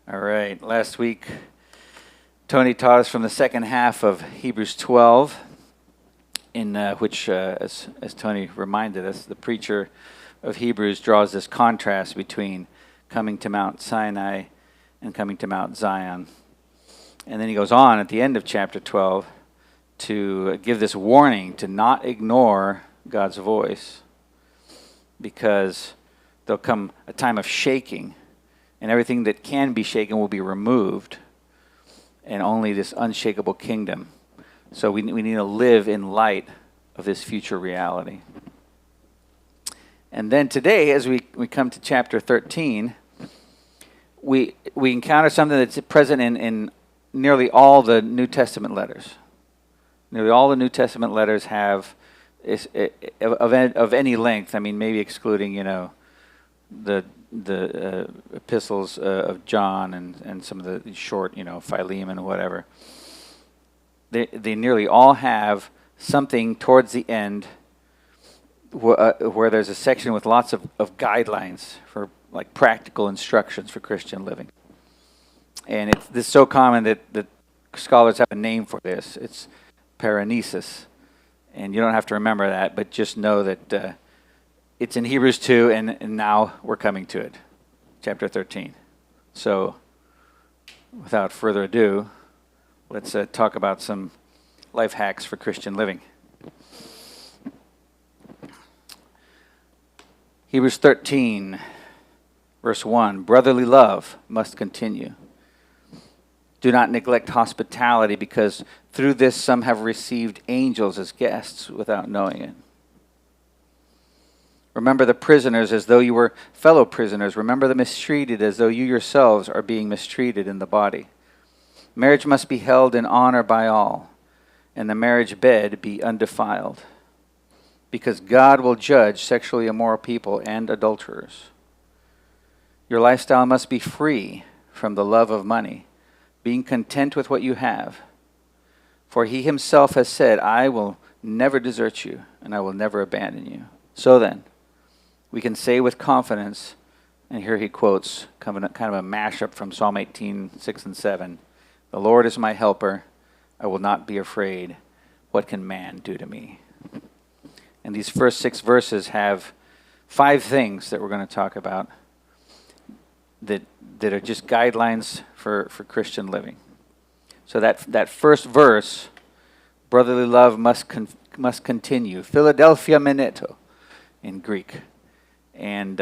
All right. Last week, Tony taught us from the second half of Hebrews 12, in which, as Tony reminded us, the preacher of Hebrews draws this contrast between coming to Mount Sinai and coming to Mount Zion. And then he goes on at the end of chapter 12 to give this warning to not ignore God's voice, because there'll come a time of shaking, and everything that can be shaken will be removed, and only this unshakable kingdom. So we need to live in light of this future reality. And then today, as we come to chapter 13, we encounter something that's present in nearly all the New Testament letters. Nearly all the New Testament letters have, of any length, I mean, maybe excluding, the epistles of John and some of the short, Philemon or whatever. They nearly all have something towards the end where there's a section with lots of guidelines for like practical instructions for Christian living. And it's so common that scholars have a name for this. It's paranesis. And you don't have to remember that, but just know that it's in Hebrews 2, and now we're coming to it, chapter 13. So, without further ado, let's talk about some life hacks for Christian living. Hebrews 13, verse 1, brotherly love must continue. Do not neglect hospitality, because through this some have received angels as guests without knowing it. Remember the prisoners as though you were fellow prisoners. Remember the mistreated as though you yourselves are being mistreated in the body. Marriage must be held in honor by all, and the marriage bed be undefiled, because God will judge sexually immoral people and adulterers. Your lifestyle must be free from the love of money, being content with what you have. For he himself has said, I will never desert you, and I will never abandon you. So then, we can say with confidence, and here he quotes kind of a mashup from Psalm 18, 6 and 7, the Lord is my helper, I will not be afraid. What can man do to me? And these first 6 verses have 5 things that we're going to talk about that are just guidelines for Christian living. So that first verse, brotherly love must continue. Philadelphia meneto in Greek. And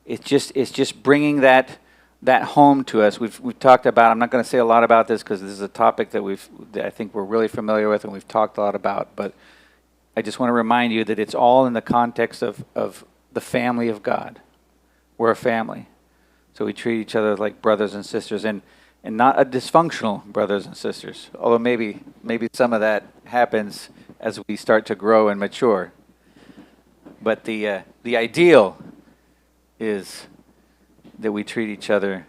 it's just bringing that home to us. We've talked about, I'm not going to say a lot about this because this is a topic that I think we're really familiar with and we've talked a lot about, but I just want to remind you that it's all in the context of the family of God. We're a family. So we treat each other like brothers and sisters, and not a dysfunctional brothers and sisters, although maybe some of that happens as we start to grow and mature. But the ideal is that we treat each other,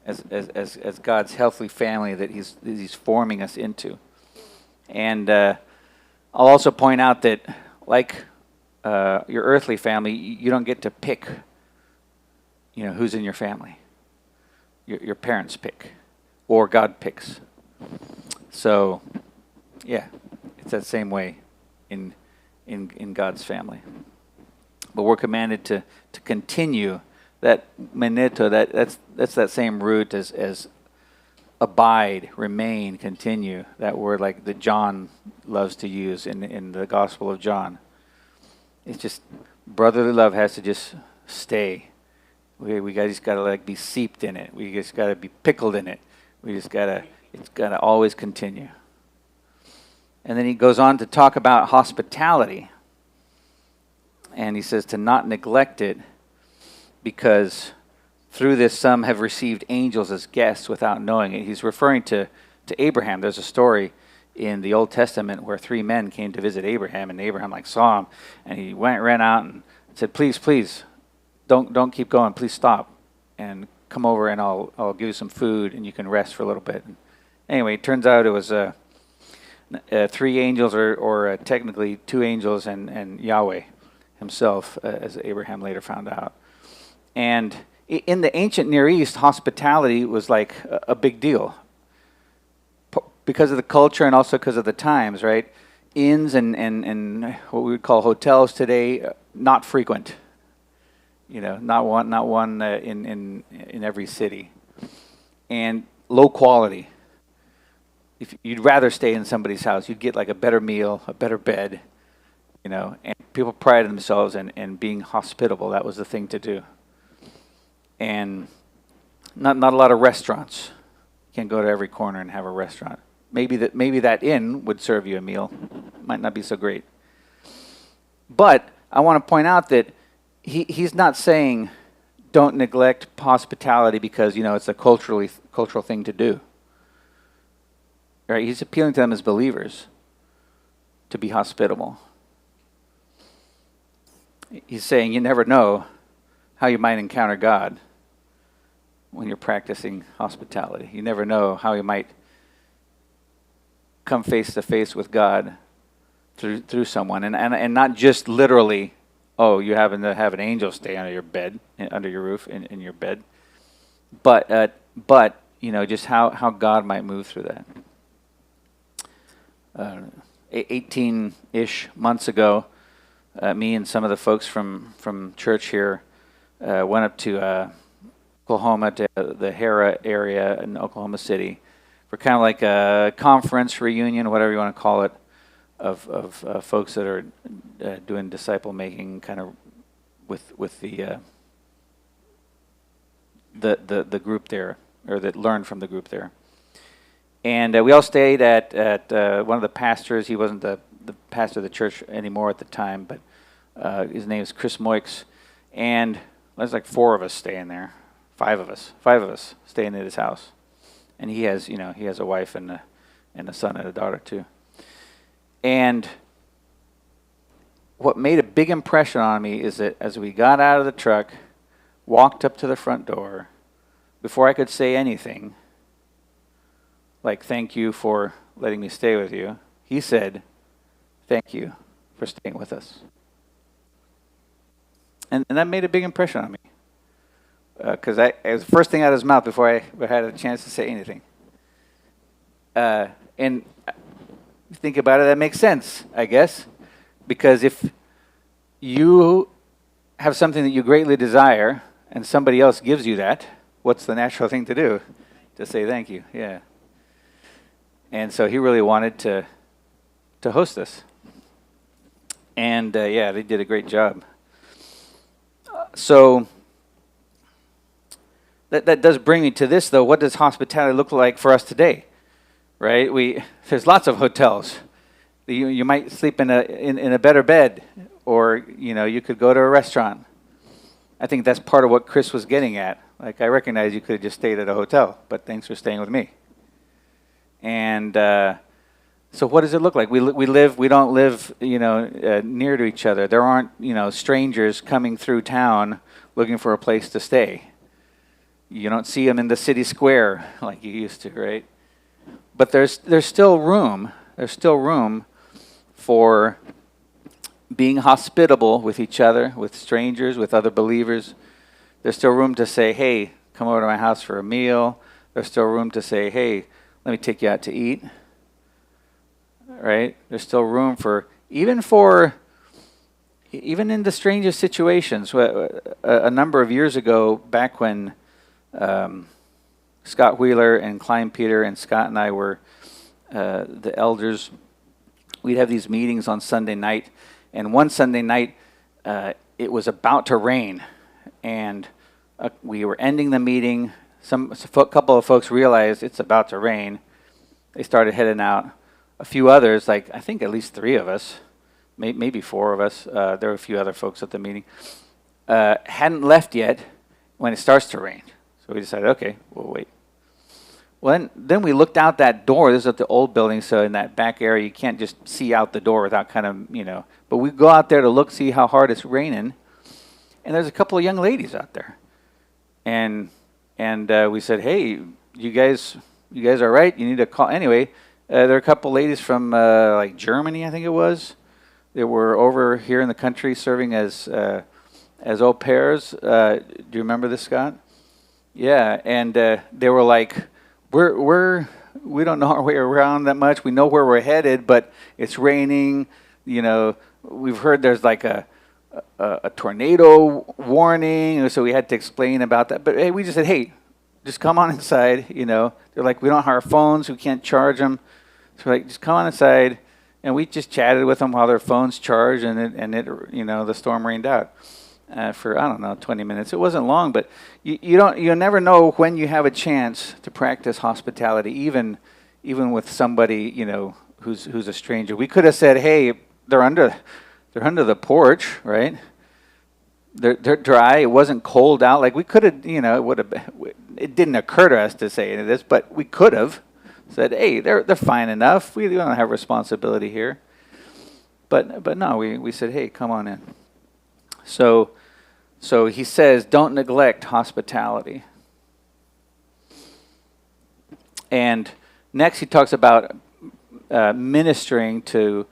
as God's healthy family that He's forming us into. And I'll also point out that, like your earthly family, you don't get to pick, who's in your family. Your parents pick, or God picks. So, yeah, it's that same way in God's family. But we're commanded to continue that meneto. That's that same root as abide, remain, continue. That word like that John loves to use in the Gospel of John. It's just brotherly love has to just stay. We just gotta be seeped in it. We just gotta be pickled in it. It's gotta always continue. And then he goes on to talk about hospitality. And he says to not neglect it, because through this some have received angels as guests without knowing it. He's referring to Abraham. There's a story in the Old Testament where 3 men came to visit Abraham, and Abraham saw him, and he ran out and said, please, don't keep going. Please stop and come over, and I'll give you some food, and you can rest for a little bit. And anyway, it turns out it was 3 angels, or technically 2 angels and Yahweh himself, as Abraham later found out. And In the ancient Near East, hospitality was like a big deal because of the culture and also because of the times, right? Inns and what we would call hotels today, not frequent. Not one in every city, and low quality. If you'd rather stay in somebody's house, you'd get like a better meal, a better bed, and people prided themselves in being hospitable. That was the thing to do. And not a lot of restaurants. You can't go to every corner and have a restaurant. Maybe that inn would serve you a meal. Might not be so great. But I want to point out that he's not saying don't neglect hospitality because it's a cultural thing to do. Right? He's appealing to them as believers to be hospitable. He's saying you never know how you might encounter God when you're practicing hospitality. You never know how you might come face to face with God through someone, and not just literally. Oh, you happen to have an angel stay under your bed, under your roof, in your bed, but just how God might move through that. 18-ish months ago, me and some of the folks from church here went up to Oklahoma, to the Hera area in Oklahoma City, for kind of like a conference reunion, whatever you want to call it, of folks that are doing disciple making, kind of with the group there, or that learned from the group there. And we all stayed at one of the pastors. He wasn't the pastor of the church anymore at the time, but his name is Chris Moix. And there's like 4 of us staying there. 5 of us staying at his house. And he has a wife and a son and a daughter too. And what made a big impression on me is that as we got out of the truck, walked up to the front door, before I could say anything, like thank you for letting me stay with you, he said, thank you for staying with us. And that made a big impression on me. Because it was the first thing out of his mouth before I had a chance to say anything. And think about it, that makes sense, I guess. Because if you have something that you greatly desire and somebody else gives you that, what's the natural thing to do? To say thank you, yeah. And so he really wanted to host us. And they did a great job. So that does bring me to this, though. What does hospitality look like for us today? Right? There's lots of hotels. You might sleep in a better bed, or you could go to a restaurant. I think that's part of what Chris was getting at. Like, I recognize you could have just stayed at a hotel, but thanks for staying with me. And so what does it look like? We don't live near to each other. There aren't strangers coming through town looking for a place to stay. You don't see them in the city square like you used to, right? But there's still room. There's still room for being hospitable with each other, with strangers, with other believers. There's still room to say, hey, come over to my house for a meal. There's still room to say, hey, let me take you out to eat. Right? There's still room even in the strangest situations. A number of years ago, back when Scott Wheeler and Klein Peter and Scott and I were the elders, we'd have these meetings on Sunday night. And one Sunday night, it was about to rain. And we were ending the meeting. A couple of folks realized it's about to rain. They started heading out. A few others, like I think at least 3 of us, maybe 4 of us, there were a few other folks at the meeting, hadn't left yet when it starts to rain. So we decided, okay, we'll wait. Well, then we looked out that door. This is at the old building, so in that back area, you can't just see out the door without kind of, But we go out there to look, see how hard it's raining, and there's a couple of young ladies out there. And we said, hey, you guys are right. You need to call. Anyway, there are a couple ladies from like Germany, I think it was. They were over here in the country serving as as au pairs. Do you remember this, Scott? Yeah, and they were like, we don't know our way around that much. We know where we're headed, but it's raining. You know, we've heard there's like a tornado warning, so we had to explain about that. But hey, we just said, hey, just come on inside. You know, they're like, we don't have our phones, we can't charge them. So we're like, just come on inside, and we just chatted with them while their phones charged, and it you know, the storm rained out. For I don't know 20 minutes. It wasn't long, but you never know when you have a chance to practice hospitality, even with somebody who's a stranger. We could have said, "Hey, they're under the porch, right? They're dry. It wasn't cold out. Like we could have, it would have. It didn't occur to us to say any of this, but we could have said, "Hey, they're fine enough. We don't have responsibility here." But no, we said, "Hey, come on in." So he says, don't neglect hospitality. And next he talks about ministering to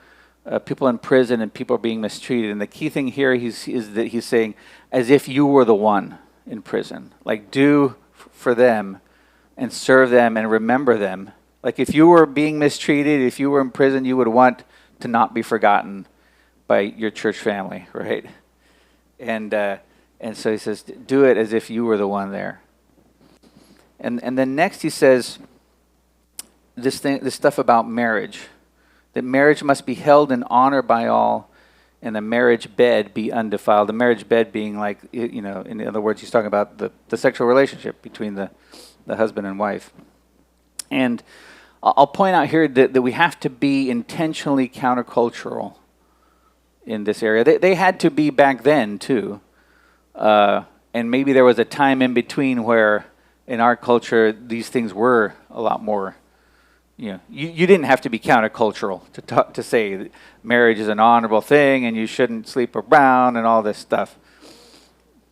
people in prison and people being mistreated. And the key thing here is that he's saying, as if you were the one in prison. Like, do for them and serve them and remember them. Like, if you were being mistreated, if you were in prison, you would want to not be forgotten by your church family, right? And so he says, do it as if you were the one there. And then next he says this stuff about marriage, that marriage must be held in honor by all, and the marriage bed be undefiled. The marriage bed being like, in other words, he's talking about the sexual relationship between the husband and wife. And I'll point out here that we have to be intentionally countercultural in this area. They had to be back then too. And maybe there was a time in between where in our culture these things were a lot more, you didn't have to be countercultural to say that marriage is an honorable thing and you shouldn't sleep around and all this stuff.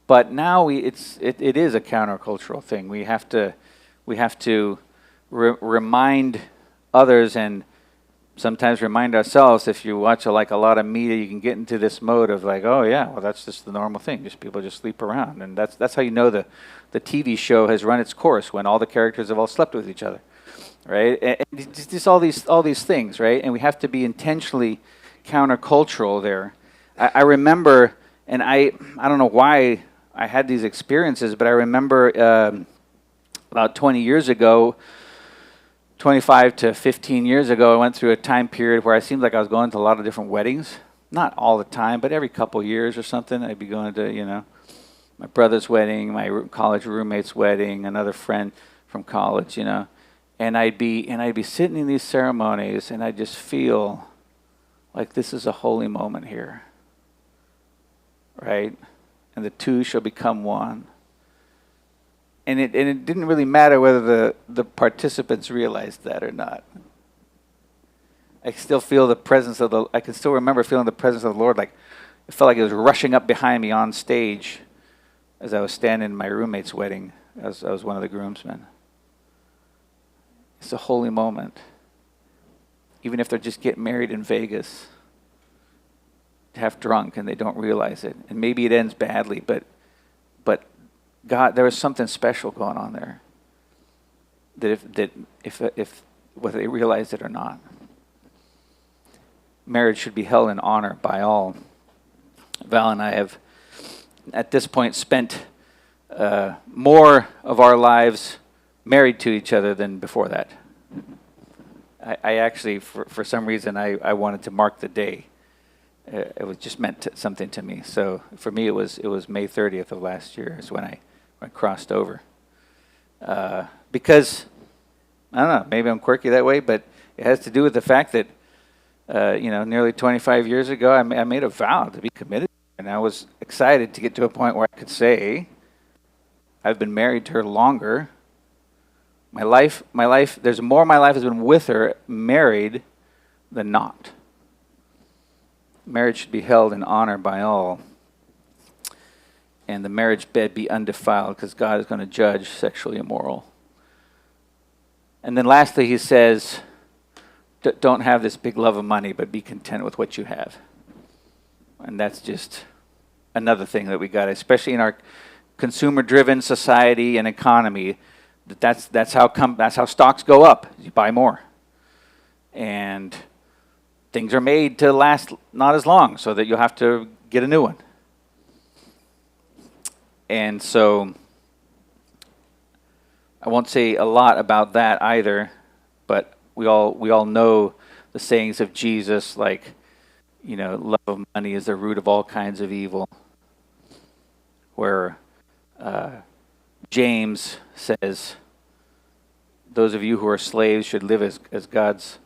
But now it is a countercultural thing. We have to remind others and sometimes remind ourselves. If you watch a lot of media, you can get into this mode of like, oh yeah, well that's just the normal thing. Just people just sleep around, and that's how you know the TV show has run its course, when all the characters have all slept with each other, right? And just all these things, right? And we have to be intentionally countercultural there. I remember, and I don't know why I had these experiences, but I remember about 20 years ago. 25 to 15 years ago, I went through a time period where I seemed like I was going to a lot of different weddings. Not all the time, but every couple years or something, I'd be going to, my brother's wedding, my college roommate's wedding, another friend from college, and I'd be sitting in these ceremonies, and I'd just feel like this is a holy moment here, right? And the two shall become one. And it didn't really matter whether the participants realized that or not. I still feel the presence of I can still remember feeling the presence of the Lord. Like it felt like it was rushing up behind me on stage as I was standing in my roommate's wedding, as I was one of the groomsmen. It's a holy moment. Even if they're just getting married in Vegas, half drunk, and they don't realize it. And maybe it ends badly, but God, there was something special going on there. That if whether they realized it or not, marriage should be held in honor by all. Val and I have, at this point, spent more of our lives married to each other than before that. I actually, for some reason, I wanted to mark the day. It was just meant something to me. So for me, it was May 30th of last year is when I crossed over. Because, I don't know, maybe I'm quirky that way, but it has to do with the fact that, nearly 25 years ago, I made a vow to be committed. And I was excited to get to a point where I could say, I've been married to her longer. My life, there's more of my life has been with her, married, than not. Marriage should be held in honor by all. And the marriage bed be undefiled, because God is going to judge sexually immoral. And then lastly, he says, don't have this big love of money, but be content with what you have. And that's just another thing that we got, especially in our consumer-driven society and economy. That's how stocks go up. You buy more, and things are made to last not as long, so that you'll have to get a new one. And so I won't say a lot about that either, but we all know the sayings of Jesus, like, love of money is the root of all kinds of evil. Where James says, those of you who are slaves should live as God's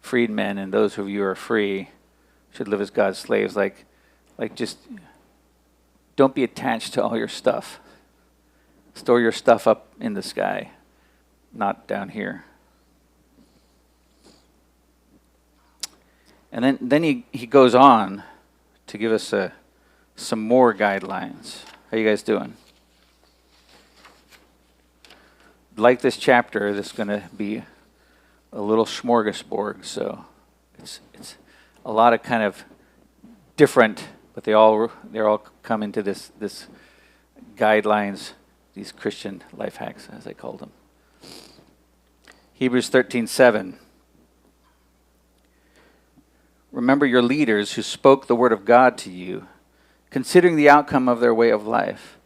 freedmen, and those of you who are free should live as God's slaves. Like just don't be attached to all your stuff. Store your stuff up in the sky, not down here. And then he goes on to give us some more guidelines. How you guys doing? Like this chapter, this is going to be a little smorgasbord. So it's a lot of kind of different, but they're all come into this guidelines, these Christian life hacks, as I called them. Hebrews 13:7. Remember your leaders who spoke the word of God to you, considering the outcome of their way of life,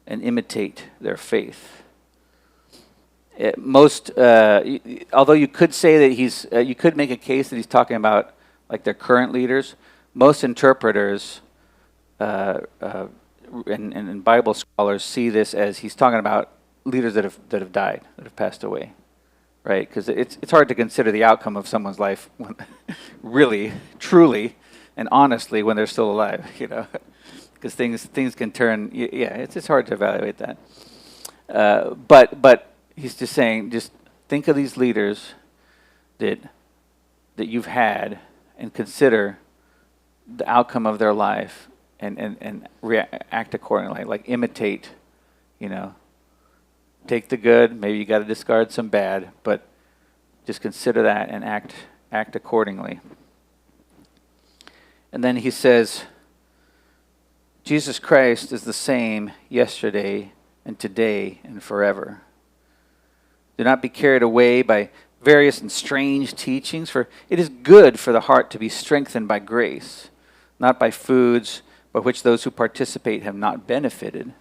and imitate their faith. Although you could say that you could make a case that he's talking about like their current leaders, most interpreters and Bible scholars see this as he's talking about leaders that have died, that have passed away. Right, because it's hard to consider the outcome of someone's life, really, truly, and honestly, when they're still alive. Because things can turn. Yeah, it's hard to evaluate that. But he's just saying, just think of these leaders that you've had, and consider the outcome of their life, and act accordingly. Like imitate, Take the good, maybe you got to discard some bad, but just consider that and act accordingly. And then he says, Jesus Christ is the same yesterday and today and forever. Do not be carried away by various and strange teachings, for it is good for the heart to be strengthened by grace, not by foods by which those who participate have not benefited.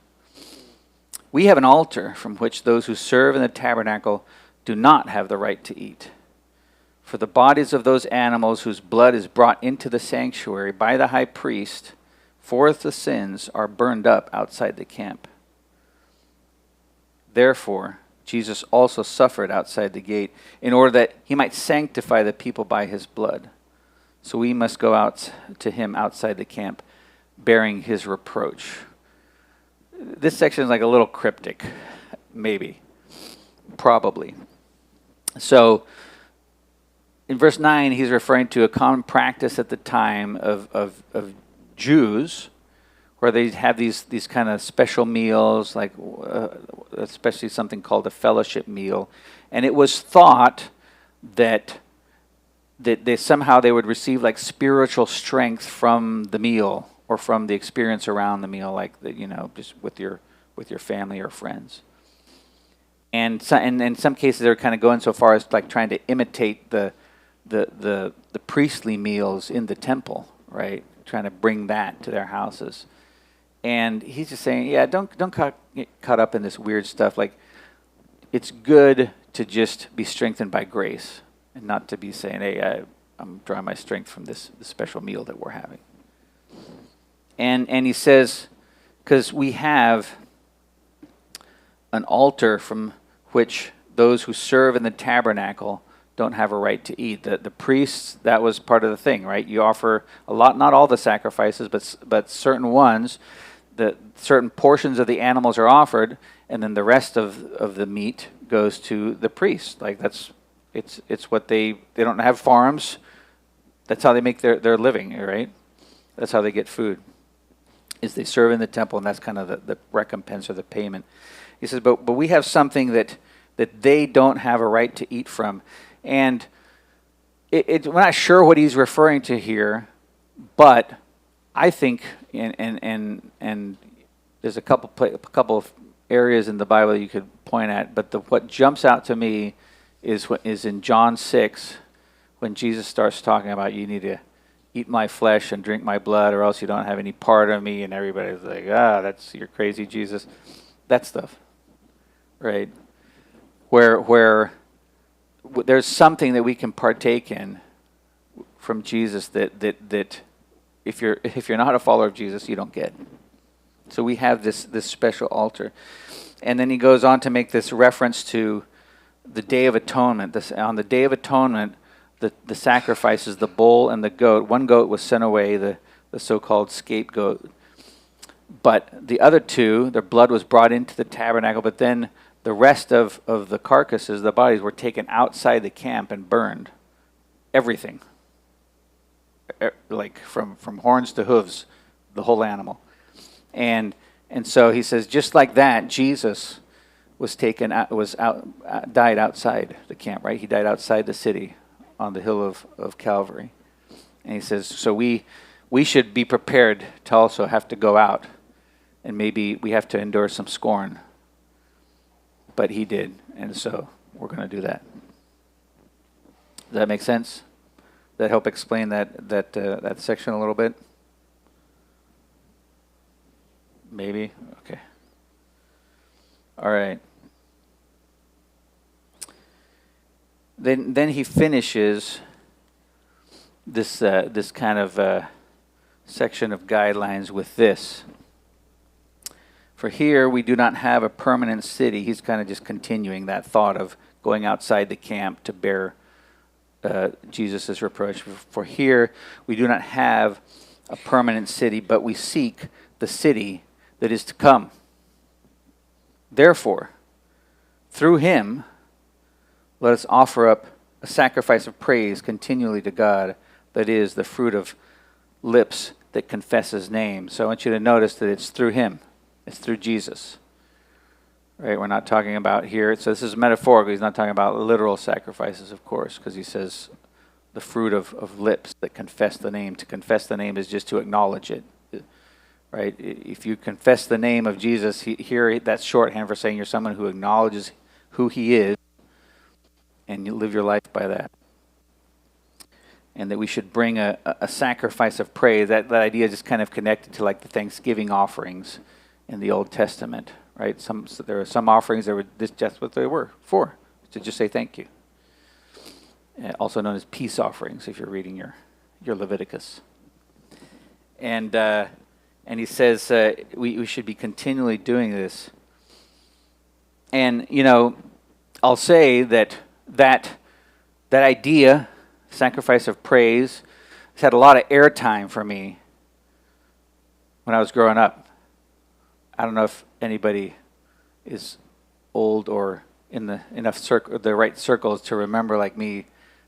We have an altar from which those who serve in the tabernacle do not have the right to eat. For the bodies of those animals whose blood is brought into the sanctuary by the high priest for the sins are burned up outside the camp. Therefore, Jesus also suffered outside the gate in order that he might sanctify the people by his blood. So we must go out to him outside the camp, bearing his reproach. This section is like a little cryptic, maybe, probably. So in verse 9, he's referring to a common practice at the time of Jews, where they have these kind of special meals, like especially something called a fellowship meal. And it was thought that they somehow they would receive like spiritual strength from the meal, or from the experience around the meal, like just with your family or friends. And in some cases, they're kind of going so far as like trying to imitate the priestly meals in the temple, right? Trying to bring that to their houses. And he's just saying, yeah, don't get caught up in this weird stuff. Like, it's good to just be strengthened by grace, and not to be saying, hey, I'm drawing my strength from this special meal that we're having. And he says, because we have an altar from which those who serve in the tabernacle don't have a right to eat. The priests, that was part of the thing, right? You offer a lot, not all the sacrifices, but certain ones, certain portions of the animals are offered, and then the rest of the meat goes to the priest. Like it's what they don't have farms. That's how they make their living, right? That's how they get food. Is they serve in the temple, and that's kind of the recompense or the payment. He says, but we have something that they don't have a right to eat from. And we're not sure what he's referring to here, but I think, and there's a couple of areas in the Bible you could point at, but what jumps out to me is in John 6, when Jesus starts talking about, you need to eat my flesh and drink my blood, or else you don't have any part of me, and everybody's like, you're crazy, Jesus. That stuff, right? Where there's something that we can partake in from Jesus that if you're not a follower of Jesus, you don't get. So we have this special altar. And then he goes on to make this reference to the Day of Atonement. On the Day of Atonement, the sacrifices, the bull and the goat. One goat was sent away, the so-called scapegoat. But the other two, their blood was brought into the tabernacle, but then the rest of the carcasses, the bodies, were taken outside the camp and burned. Everything. Like from horns to hooves, the whole animal. And so he says, just like that, Jesus died outside the camp, right? He died outside the city on the hill of Calvary. And he says, so we should be prepared to also have to go out, and maybe we have to endure some scorn. But he did, and so we're going to do that. Does that make sense? Does that help explain that section a little bit? Maybe? Okay. All right. Then he finishes this kind of section of guidelines with this. For here we do not have a permanent city. He's kind of just continuing that thought of going outside the camp to bear Jesus' reproach. For here we do not have a permanent city, but we seek the city that is to come. Therefore, through him, let us offer up a sacrifice of praise continually to God, that is the fruit of lips that confess his name. So I want you to notice that it's through him. It's through Jesus. Right? We're not talking about here. So this is metaphorical. He's not talking about literal sacrifices, of course, because he says the fruit of lips that confess the name. To confess the name is just to acknowledge it. Right? If you confess the name of Jesus, here that's shorthand for saying you're someone who acknowledges who he is, and you live your life by that. And that we should bring a sacrifice of praise. That idea is just kind of connected to like the Thanksgiving offerings in the Old Testament, right? So there are some offerings that were just what they were for, to just say thank you. Also known as peace offerings, if you're reading your Leviticus. And he says we should be continually doing this. And I'll say that idea, sacrifice of praise, has had a lot of airtime for me when I was growing up. I don't know if anybody is old or in the right circles to remember, like me,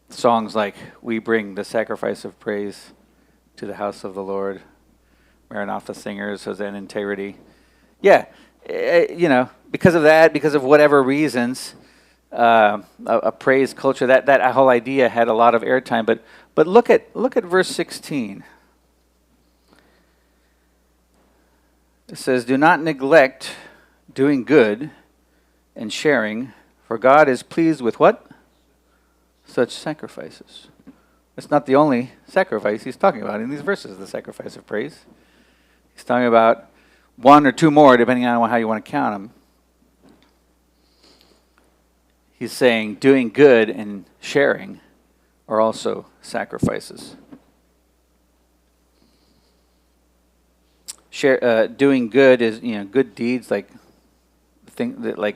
songs like "We Bring the Sacrifice of Praise to the House of the Lord," Maranatha Singers, Hosanna Integrity. Yeah, because of that, because of whatever reasons, a praise culture, that whole idea had a lot of airtime. But look at verse 16. It says, "Do not neglect doing good and sharing, for God is pleased with" what? Such sacrifices. It's not the only sacrifice he's talking about in these verses, the sacrifice of praise. He's talking about one or two more, depending on how you want to count them. He's saying doing good and sharing are also sacrifices. Doing good is good deeds, like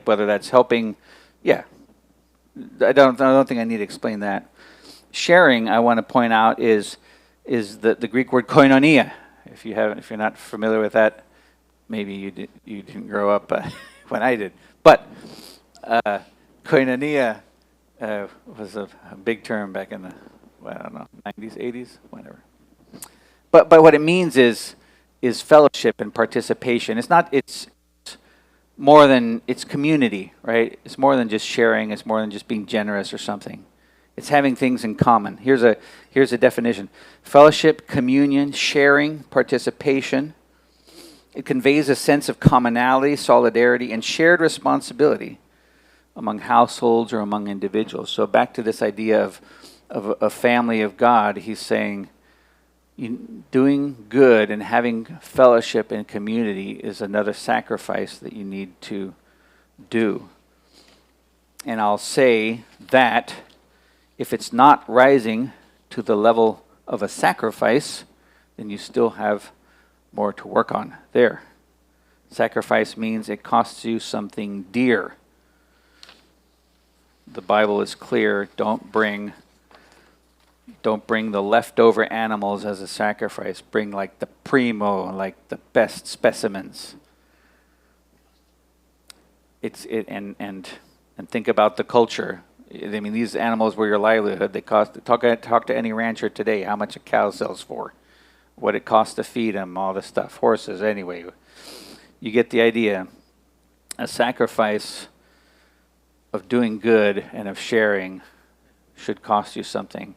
whether that's helping. Yeah, I don't think I need to explain that. Sharing, I want to point out, is the Greek word koinonia. If you're not familiar with that, maybe you didn't grow up when I did. But koinonia was a big term back in the 90s, 80s, whatever. But what it means is fellowship and participation. It's more than, it's community, right? It's more than just sharing. It's more than just being generous or something. It's having things in common. Here's a definition. Fellowship, communion, sharing, participation. It conveys a sense of commonality, solidarity, and shared responsibility among households or among individuals. So back to this idea of a family of God, he's saying doing good and having fellowship and community is another sacrifice that you need to do. And I'll say that if it's not rising to the level of a sacrifice, then you still have more to work on there. Sacrifice means it costs you something dear. The Bible is clear. Don't bring the leftover animals as a sacrifice. Bring like the primo, like the best specimens. And think about the culture. I mean, these animals were your livelihood. They cost. Talk to any rancher today. How much a cow sells for, what it costs to feed them, all this stuff. Horses, anyway. You get the idea. A sacrifice of doing good and of sharing should cost you something.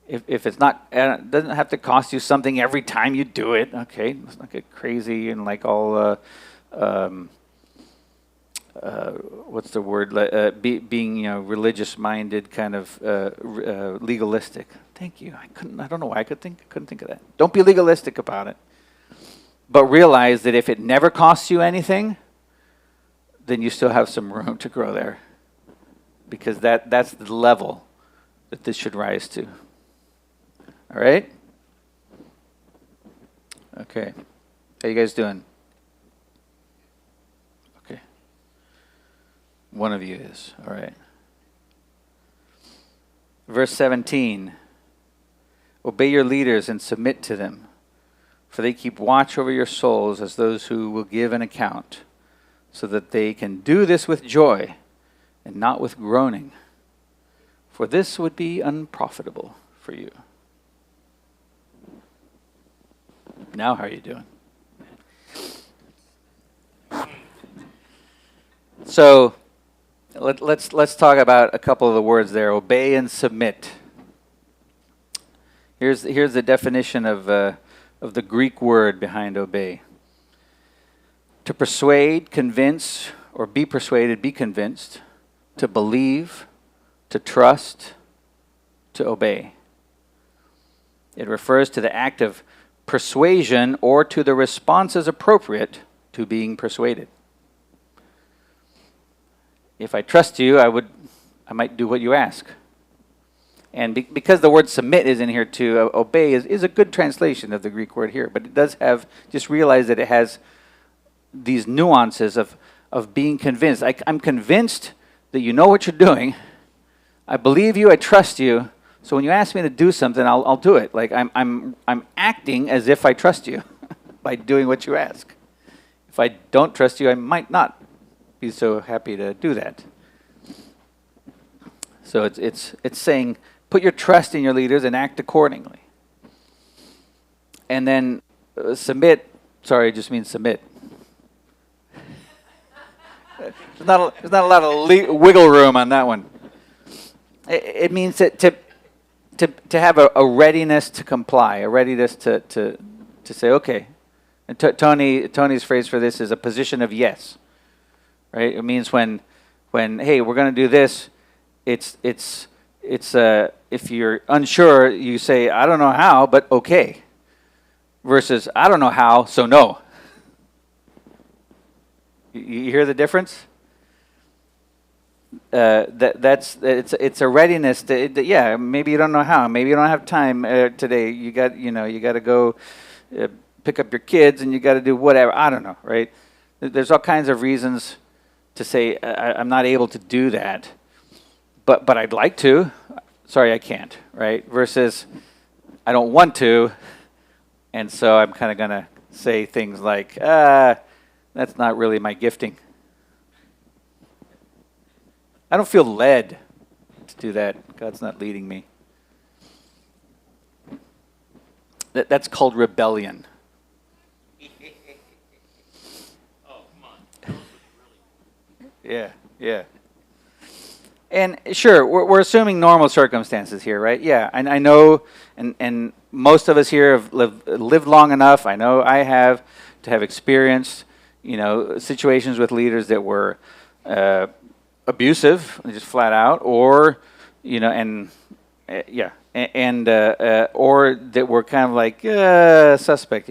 If it's not, it doesn't have to cost you something every time you do it. Okay, let's not get crazy and like all. What's the word? Being religious-minded, kind of legalistic. Thank you. I don't know why I couldn't think of that. Don't be legalistic about it. But realize that if it never costs you anything, then you still have some room to grow there, because that's the level that this should rise to. All right. Okay. How you guys doing? One of you is. All right. Verse 17. Obey your leaders and submit to them, for they keep watch over your souls as those who will give an account, so that they can do this with joy and not with groaning, for this would be unprofitable for you. Now how are you doing? So, let's talk about a couple of the words there. Obey and submit. Here's the definition of the Greek word behind obey. To persuade, convince, or be persuaded, be convinced. To believe, to trust, to obey. It refers to the act of persuasion or to the responses appropriate to being persuaded. If I trust you, I might do what you ask. And because the word submit is in here too, obey is a good translation of the Greek word here. But it does have, just realize that it has these nuances of being convinced. I'm convinced that you know what you're doing. I believe you, I trust you. So when you ask me to do something, I'll do it. Like I'm acting as if I trust you by doing what you ask. If I don't trust you, I might not be so happy to do that. So it's saying put your trust in your leaders and act accordingly. And then submit. Sorry, just means submit. There's not a lot of wiggle room on that one. It means that to have a readiness to comply, a readiness to say okay. And Tony's phrase for this is a position of yes. Right? It means when hey, we're going to do this, it's if you're unsure, you say I don't know how, but okay. Versus I don't know how, so no. You hear the difference? It's a readiness to yeah. Maybe you don't know how. Maybe you don't have time today. You got to go pick up your kids and you got to do whatever. I don't know, right? There's all kinds of reasons to say I'm not able to do that, but I'd like to. Sorry, I can't. Right? Versus I don't want to, and so I'm kind of gonna say things like that's not really my gifting. I don't feel led to do that. God's not leading me. That's called rebellion. Oh, come on. Yeah. And sure, we're assuming normal circumstances here, right? Yeah, I know, and most of us here have lived long enough. I know I have to have experienced, situations with leaders that were abusive, just flat out, or, yeah, or that were kind of like suspect,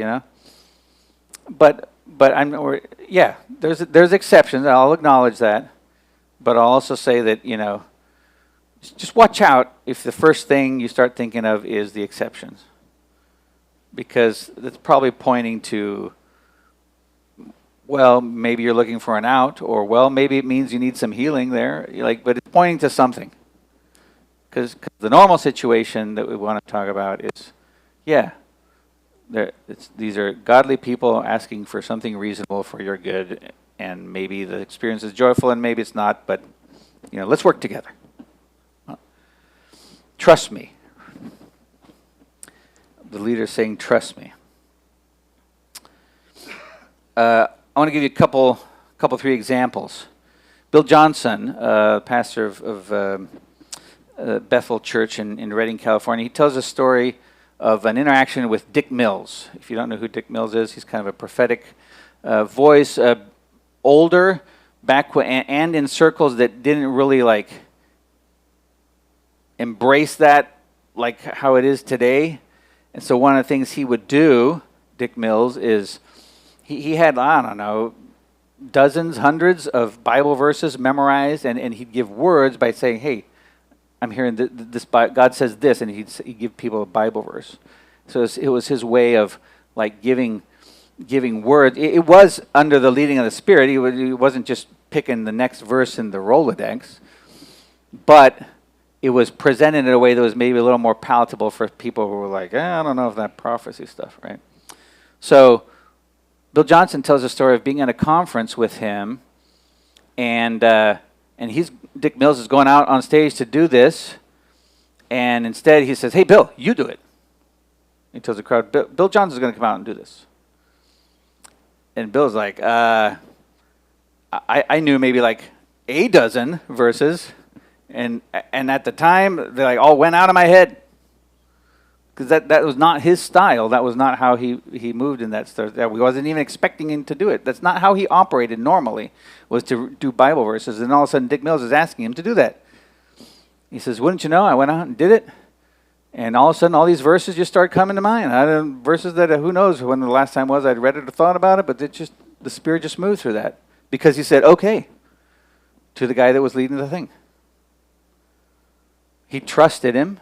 But yeah, there's exceptions. I'll acknowledge that. But I'll also say that, just watch out if the first thing you start thinking of is the exceptions. Because that's probably pointing to, well, maybe you're looking for an out, or, well, maybe it means you need some healing there. But it's pointing to something. Because the normal situation that we want to talk about is, yeah, these are godly people asking for something reasonable for your good. And maybe the experience is joyful and maybe it's not, but, let's work together. Trust me. The leader is saying, trust me. I want to give you a couple, 3 examples. Bill Johnson, pastor of Bethel Church in Redding, California, he tells a story of an interaction with Dick Mills. If you don't know who Dick Mills is, he's kind of a prophetic voice, older, and in circles that didn't really embrace that like how it is today. And so one of the things he would do, Dick Mills, is he had, I don't know, dozens, hundreds of Bible verses memorized, and he'd give words by saying, hey, I'm hearing this, God says this, and he'd give people a Bible verse. So it was his way of giving words. It was under the leading of the Spirit. He wasn't just picking the next verse in the Rolodex, but it was presented in a way that was maybe a little more palatable for people who were like, I don't know if that prophecy stuff, right? So Bill Johnson tells a story of being at a conference with him, and Dick Mills is going out on stage to do this, and instead he says, hey, Bill, you do it. He tells the crowd, Bill Johnson's going to come out and do this. And Bill's like, I knew maybe a dozen verses, and at the time, they all went out of my head. Because that was not his style. That was not how he moved in that stuff. That we wasn't even expecting him to do it. That's not how he operated normally, was to do Bible verses. And all of a sudden, Dick Mills is asking him to do that. He says, wouldn't you know, I went out and did it. And all of a sudden, all these verses just start coming to mind. Verses that, who knows when the last time was I'd read it or thought about it, but the Spirit just moved through that. Because he said, okay, to the guy that was leading the thing. He trusted him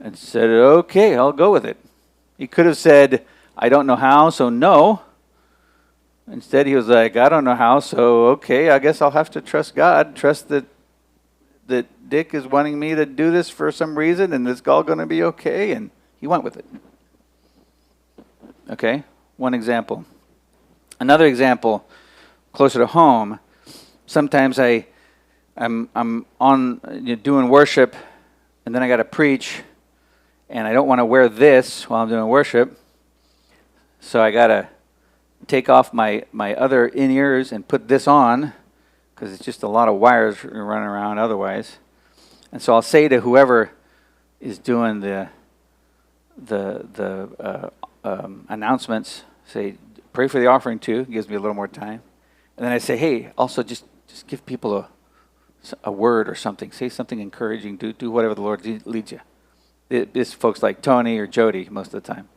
and said, okay, I'll go with it. He could have said, I don't know how, so no. Instead, he was like, I don't know how, so okay, I guess I'll have to trust God, trust that Dick is wanting me to do this for some reason, and it's all going to be okay, and he went with it. Okay, one example. Another example, closer to home, sometimes I'm on doing worship, and then I got to preach, and I don't want to wear this while I'm doing worship, so I got to take off my other in-ears and put this on, because it's just a lot of wires running around otherwise. And so I'll say to whoever is doing the announcements, say, pray for the offering too. It gives me a little more time. And then I say, hey, also just give people a word or something. Say something encouraging. Do whatever the Lord leads you. It's folks like Tony or Jody most of the time.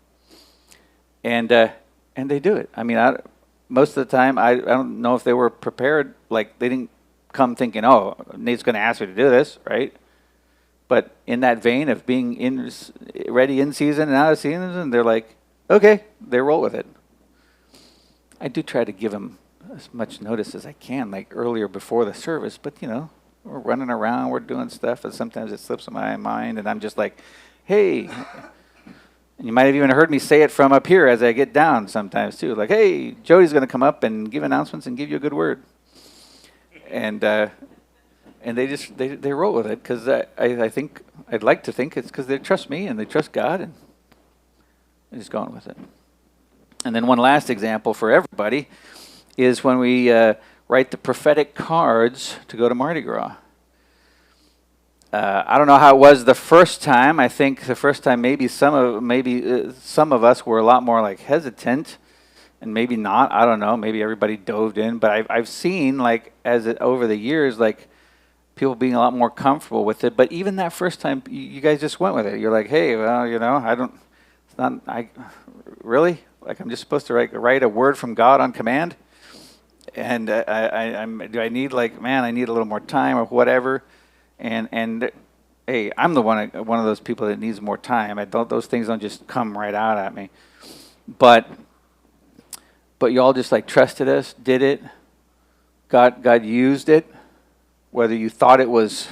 And they do it. I mean, most of the time, I don't know if they were prepared. Like, they didn't come thinking, oh, Nate's going to ask me to do this, right? But in that vein of being ready in season and out of season, they're like, okay, they roll with it. I do try to give them as much notice as I can, like earlier before the service, but we're running around, we're doing stuff, and sometimes it slips in my mind, and I'm just like, hey. And you might have even heard me say it from up here as I get down sometimes too, like, hey, Jody's going to come up and give announcements and give you a good word. And they roll with it, because I think, I'd like to think it's because they trust me and they trust God, and they're just going with it. And then one last example for everybody is when we write the prophetic cards to go to Mardi Gras. I don't know how it was the first time. I think the first time maybe some of us were a lot more like hesitant, and maybe not. I don't know. Maybe everybody dove in, but I've seen like over the years like people being a lot more comfortable with it. But even that first time, you guys just went with it. You're like, hey, well, I don't. It's not. I really like. I'm just supposed to write a word from God on command, and do I need like, man, I need a little more time or whatever. And hey, I'm one of those people that needs more time. Those things don't just come right out at me. But you all just like trusted us, did it. God used it, whether you thought it was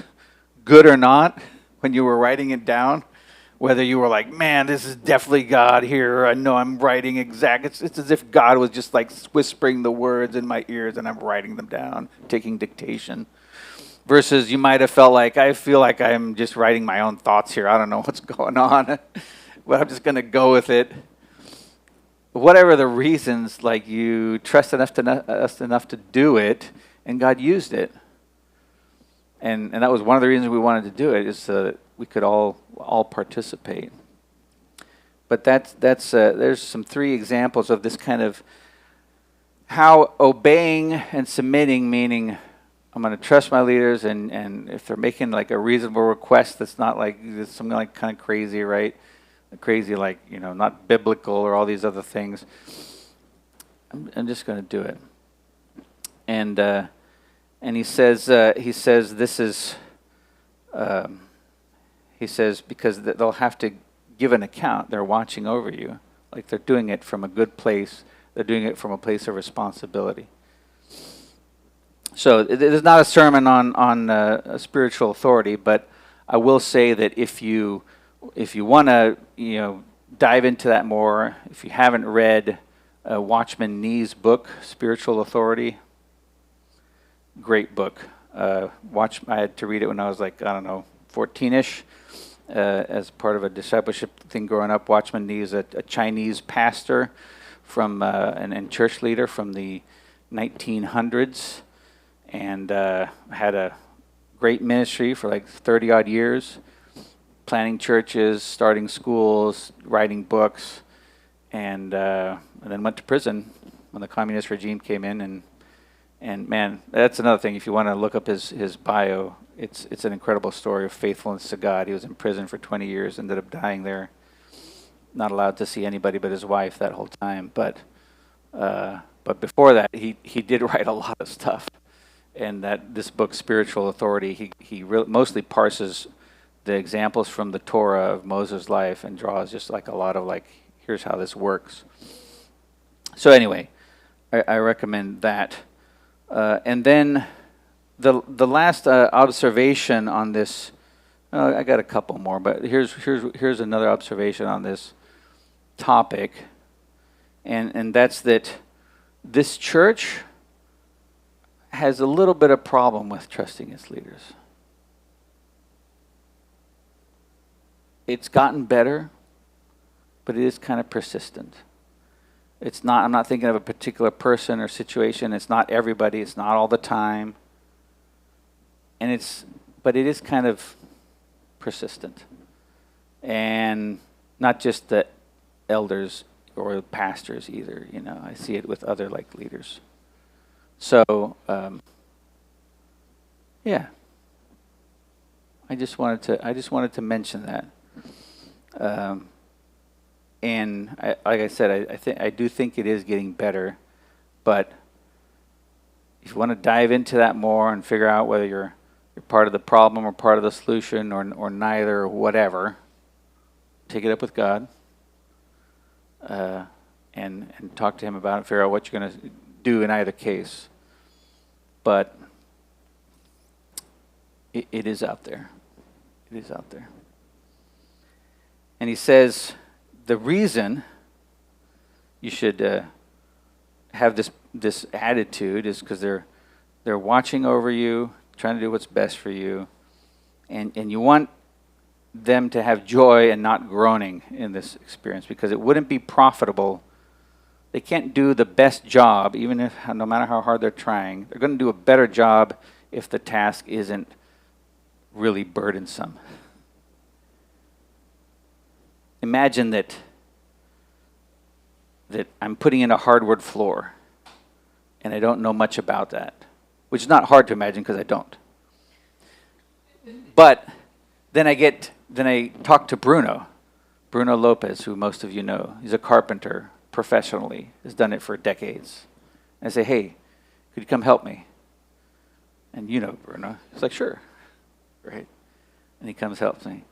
good or not when you were writing it down. Whether you were like, man, this is definitely God here. I know I'm writing exact. It's as if God was just like whispering the words in my ears and I'm writing them down, taking dictation. Versus you might have felt like, I feel like I'm just writing my own thoughts here. I don't know what's going on, but I'm just going to go with it. Whatever the reasons, like you trusted us enough to do it, and God used it. And that was one of the reasons we wanted to do it, is so that we could all participate. But there's some 3 examples of this kind of how obeying and submitting, meaning I'm going to trust my leaders, and if they're making like a reasonable request that's not like something like kind of crazy, right? Crazy like, not biblical or all these other things, I'm just going to do it. And he says this is, he says, because they'll have to give an account. They're watching over you. Like they're doing it from a good place. They're doing it from a place of responsibility. So it is not a sermon on spiritual authority, but I will say that if you want to dive into that more, if you haven't read Watchman Nee's book, Spiritual Authority, great book. I had to read it when I was like, I don't know, 14-ish, as part of a discipleship thing growing up. Watchman Nee is a Chinese pastor and church leader from the 1900s. And had a great ministry for like 30-odd years, planting churches, starting schools, writing books, and then went to prison when the communist regime came in. And man, that's another thing. If you want to look up his bio, it's an incredible story of faithfulness to God. He was in prison for 20 years, ended up dying there, not allowed to see anybody but his wife that whole time. But before that, he did write a lot of stuff. And that this book, Spiritual Authority, he mostly parses the examples from the Torah of Moses' life and draws just like a lot of like, here's how this works. So anyway, I recommend that. And then the last observation on this, I got a couple more, but here's another observation on this topic, and that's that this church has a little bit of problem with trusting its leaders. It's gotten better, but it is kind of persistent. It's not, I'm not thinking of a particular person or situation. It's not everybody. It's not all the time. But it is kind of persistent. And not just the elders or the pastors either. I see it with other like leaders. So, yeah. I just wanted to mention that. And like I said, I do think it is getting better, but if you want to dive into that more and figure out whether you're part of the problem or part of the solution or neither or whatever, take it up with God, and talk to Him about it, figure out what you're going to do in either case. But it is out there. It is out there. And he says the reason you should have this attitude is because they're watching over you, trying to do what's best for you, and you want them to have joy and not groaning in this experience, because it wouldn't be profitable. They can't do the best job, even if no matter how hard they're trying. They're going to do a better job if the task isn't really burdensome. Imagine that I'm putting in a hardwood floor, and I don't know much about that, which is not hard to imagine because I don't. But then I talk to Bruno Lopez, who most of you know. He's a carpenter professionally, has done it for decades. And I say, hey, could you come help me? And you know Bruno. He's like, sure. Right? And he comes helps me.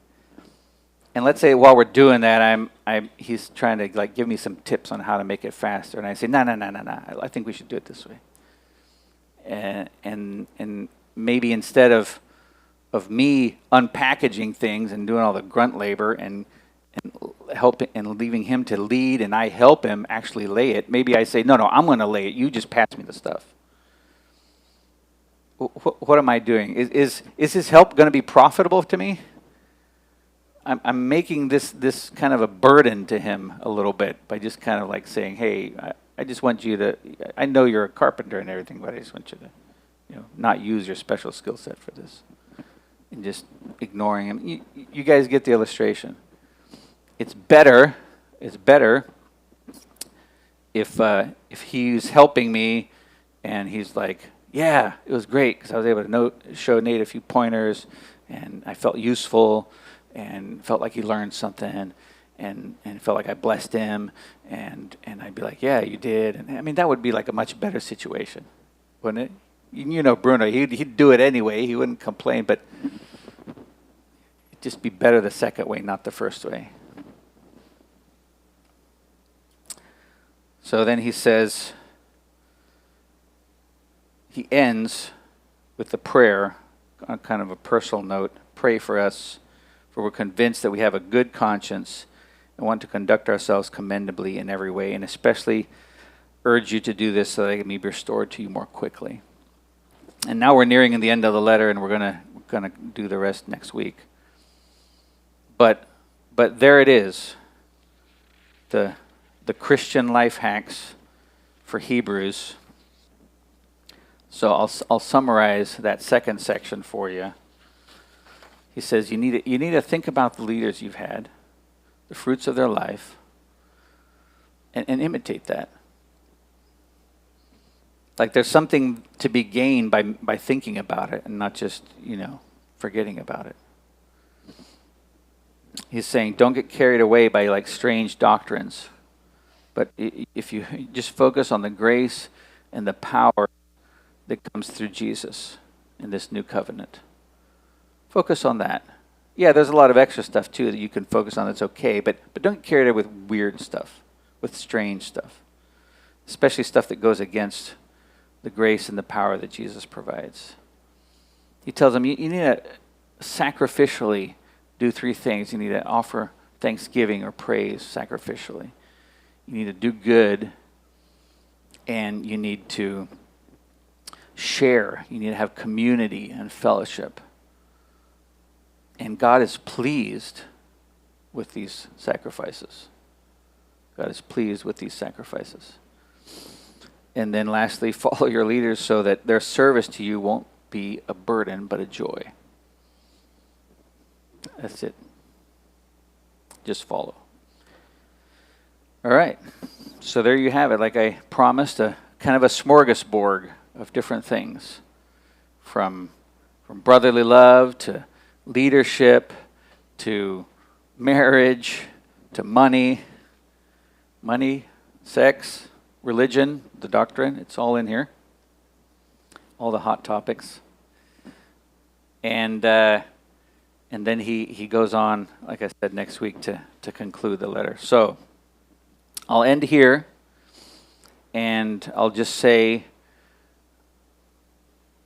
And let's say while we're doing that, he's trying to like give me some tips on how to make it faster. And I say, no. I think we should do it this way. And maybe instead of me unpackaging things and doing all the grunt labor and helping and leaving him to lead, and I help him actually lay it, maybe I say, no, I'm going to lay it. You just pass me the stuff. What am I doing? Is his help going to be profitable to me? I'm making this kind of a burden to him a little bit by just kind of like saying, hey, I just want you to, I know you're a carpenter and everything, but I just want you to, not use your special skill set for this. And just ignoring him. You guys get the illustration. It's better if he's helping me and he's like, yeah, it was great because I was able to show Nate a few pointers and I felt useful and felt like he learned something and felt like I blessed him and I'd be like, yeah, you did. And I mean, that would be like a much better situation, wouldn't it? You know Bruno, he'd do it anyway. He wouldn't complain, but it'd just be better the second way, not the first way. So then he says, he ends with the prayer on kind of a personal note. Pray for us, for we're convinced that we have a good conscience and want to conduct ourselves commendably in every way, and especially urge you to do this so that I can be restored to you more quickly. And now we're nearing the end of the letter, and we're gonna do the rest next week. But there it is, the Christian life hacks for Hebrews. So I'll summarize that second section for you. He says you need to think about the leaders you've had, the fruits of their life, and imitate that. Like there's something to be gained by thinking about it and not just, forgetting about it. He's saying don't get carried away by like strange doctrines, but if you just focus on the grace and the power that comes through Jesus in this new covenant. Focus on that. Yeah, there's a lot of extra stuff too that you can focus on that's okay, but don't get carried away with weird stuff, with strange stuff, especially stuff that goes against the grace and the power that Jesus provides. He tells them you need to sacrificially do three things. You need to offer thanksgiving or praise sacrificially. You need to do good, and you need to share. You need to have community and fellowship. And God is pleased with these sacrifices. God is pleased with these sacrifices. And then lastly, follow your leaders so that their service to you won't be a burden but a joy. That's it. Just follow. All right. So there you have it. Like I promised, a kind of a smorgasbord of different things. From brotherly love to leadership to marriage to money, sex, religion, the doctrine. It's all in here. All the hot topics. And then he goes on, like I said, next week to conclude the letter. So I'll end here, and I'll just say,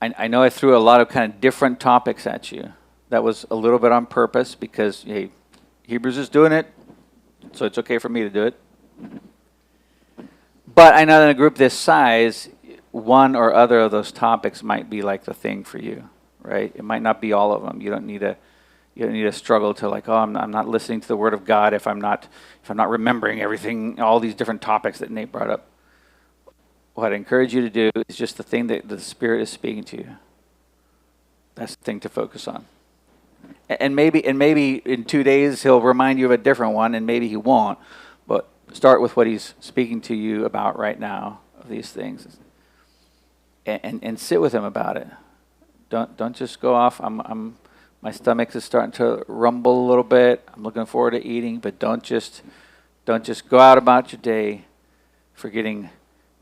I know I threw a lot of kind of different topics at you. That was a little bit on purpose because, hey, Hebrews is doing it, so it's okay for me to do it. But I know in a group this size, one or other of those topics might be like the thing for you, right? It might not be all of them. You don't need to struggle to like, I'm not listening to the Word of God if I'm not remembering everything, all these different topics that Nate brought up. What I encourage you to do is just the thing that the Spirit is speaking to you. That's the thing to focus on. And maybe in 2 days he'll remind you of a different one, and maybe he won't. But start with what he's speaking to you about right now of these things, and sit with him about it. Don't just go off. My stomach is starting to rumble a little bit. I'm looking forward to eating, but don't just go out about your day forgetting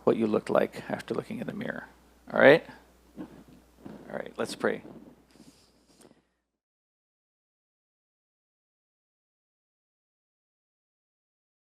what you looked like after looking in the mirror. All right? All right, let's pray.